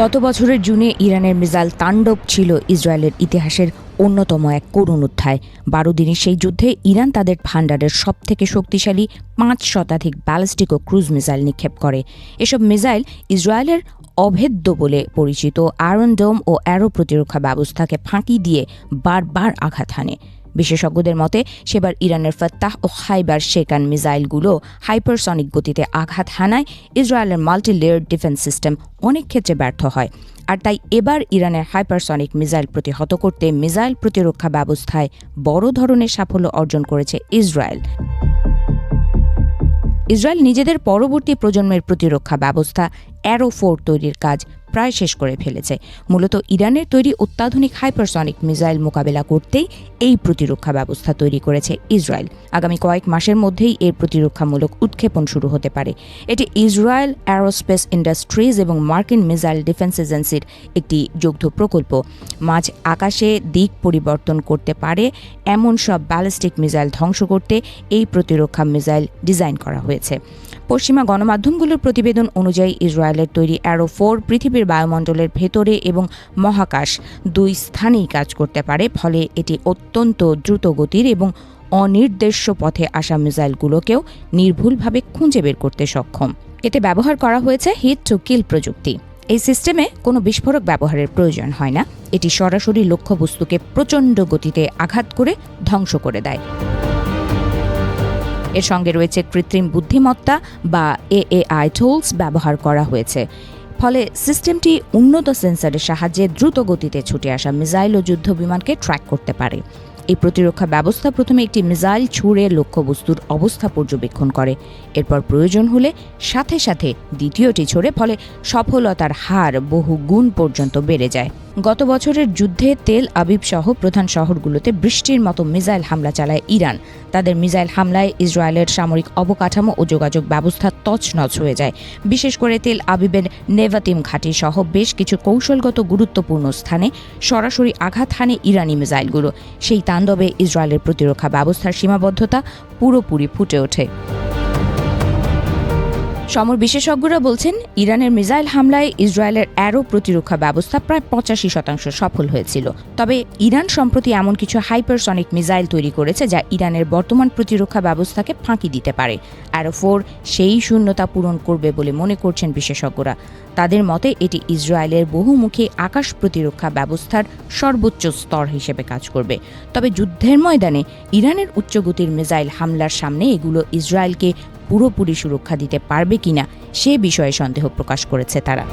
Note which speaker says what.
Speaker 1: গত বছরের জুনে ইরানের মিসাইল তাণ্ডব ছিল ইসরায়েলের ইতিহাসের অন্যতম এক করুণ অধ্যায়। 12 দিনের সেই যুদ্ধে ইরান তাদের ভান্ডারের সবথেকে শক্তিশালী 5 শতাধিক ব্যালিস্টিক ও ক্রুজ মিসাইল নিক্ষেপ করে। এসব মিসাইল ইসরায়েলের অভেদ্য বলে পরিচিত আয়রন ডোম ও অ্যারো প্রতিরক্ষা ব্যবস্থাকে ফাঁকি দিয়ে বারবার আঘাত হানে। বিশেষজ্ঞদের মতে সেবার ইরানের ফাত্তাহ ও খাইবার শেকান মিসাইলগুলো হাইপারসনিক গতিতে আঘাত হানায় ইসরায়েলের মাল্টি লেয়ার ডিফেন্স সিস্টেম অনেক ক্ষেত্রে ব্যর্থ হয়। আর তাই এবার ইরানের হাইপারসনিক মিসাইল প্রতিহত করতে মিসাইল প্রতিরক্ষা ব্যবস্থায় বড় ধরনের সাফল্য অর্জন করেছে ইসরায়েল। ইসরায়েল নিজেদের পরবর্তী প্রজন্মের প্রতিরক্ষা ব্যবস্থা অ্যারো-4 তৈরির কাজ প্রায় শেষ করে ফেলেছে। মূলত ইরানের তৈরি অত্যাধুনিক হাইপারসনিক মিসাইল মোকাবেলা করতেই এই প্রতিরক্ষা ব্যবস্থা তৈরি করেছে ইসরায়েল। আগামী কয়েক মাসের মধ্যেই এর প্রতিরক্ষামূলক উৎক্ষেপণ শুরু হতে পারে। এটি ইসরায়েল অ্যারোস্পেস ইন্ডাস্ট্রিজ এবং মার্কিন মিসাইল ডিফেন্স এজেন্সির একটি যৌথ প্রকল্প। মাঝ আকাশে দিক পরিবর্তন করতে পারে এমন সব ব্যালিস্টিক মিসাইল ধ্বংস করতে এই প্রতিরক্ষা মিসাইল ডিজাইন করা হয়েছে। পশ্চিমা গণমাধ্যমগুলোর প্রতিবেদন অনুযায়ী ইসরায়েলের তৈরি অ্যারো-4 পৃথিবীর বায়ুমণ্ডলের ভেতরে এবং মহাকাশ দুই স্থানেই কাজ করতে পারে। ফলে এটি অত্যন্ত দ্রুত গতির এবং অনির্দেশ্য পথে আসা মিসাইলগুলোকেও নির্ভুলভাবে খুঁজে বের করতে সক্ষম। এতে ব্যবহার করা হয়েছে হিট টু কিল প্রযুক্তি। এই সিস্টেমে কোনো বিস্ফোরক ব্যবহারের প্রয়োজন হয় না। এটি সরাসরি লক্ষ্যবস্তুকে প্রচণ্ড গতিতে আঘাত করে ধ্বংস করে দেয়। এর সঙ্গে রয়েছে কৃত্রিম বুদ্ধিমত্তা বা এএআই টুলস ব্যবহার করা হয়েছে। ফলে সিস্টেমটি উন্নত সেন্সরের সাহায্যে দ্রুত গতিতে ছুটে আসা মিসাইল ও যুদ্ধ বিমানকে ট্র্যাক করতে পারে। এই প্রতিরক্ষা ব্যবস্থা প্রথমে একটি মিসাইল ছুড়ে লক্ষ্যবস্তুর অবস্থা পর্যবেক্ষণ করে। এরপর প্রয়োজন হলে সাথে সাথে দ্বিতীয়টি ছোড়ে। ফলে সফলতার হার বহু গুণ পর্যন্ত বেড়ে যায়। গত বছরের যুদ্ধে তেল আবিব সহ প্রধান শহরগুলোতে বৃষ্টির মতো মিসাইল হামলা চালায় ইরান। তাদের মিসাইল হামলায় ইসরায়েলের সামরিক অবকাঠামো ও যোগাযোগ ব্যবস্থা তছনছ হয়ে যায়। বিশেষ করে তেল আবিবের নেভাতিম ঘাঁটি সহ বেশ কিছু কৌশলগত গুরুত্বপূর্ণ স্থানে সরাসরি আঘাত হানে ইরানি মিসাইলগুলো। সেই তাণ্ডবে ইসরায়েলের প্রতিরক্ষা ব্যবস্থার সীমাবদ্ধতা পুরোপুরি ফুটে ওঠে। সমর বিশেষজ্ঞরা বলছেন ইরানের মিসাইল হামলায় ইসরায়েলের অ্যারো প্রতিরক্ষা ব্যবস্থা প্রায় 85% সফল হয়েছিল। তবে ইরান সম্প্রতি এমন কিছু হাইপারসনিক মিসাইল তৈরি করেছে যা ইরানের বর্তমান প্রতিরক্ষা ব্যবস্থাকে ফাঁকি দিতে পারে। অ্যারো-4 সেই শূন্যতা পূরণ করবে বলে মনে করছেন বিশেষজ্ঞরা। তাদের মতে এটি ইসরায়েলের বহুমুখী আকাশ প্রতিরক্ষা ব্যবস্থার সর্বোচ্চ স্তর হিসেবে কাজ করবে। তবে যুদ্ধের ময়দানে ইরানের উচ্চগতির মিসাইল হামলার সামনে এগুলো ইসরায়েলকে পুরোপুরি সুরক্ষা দিতে পারবে কিনা সে বিষয়ে সন্দেহ প্রকাশ করেছে তারা।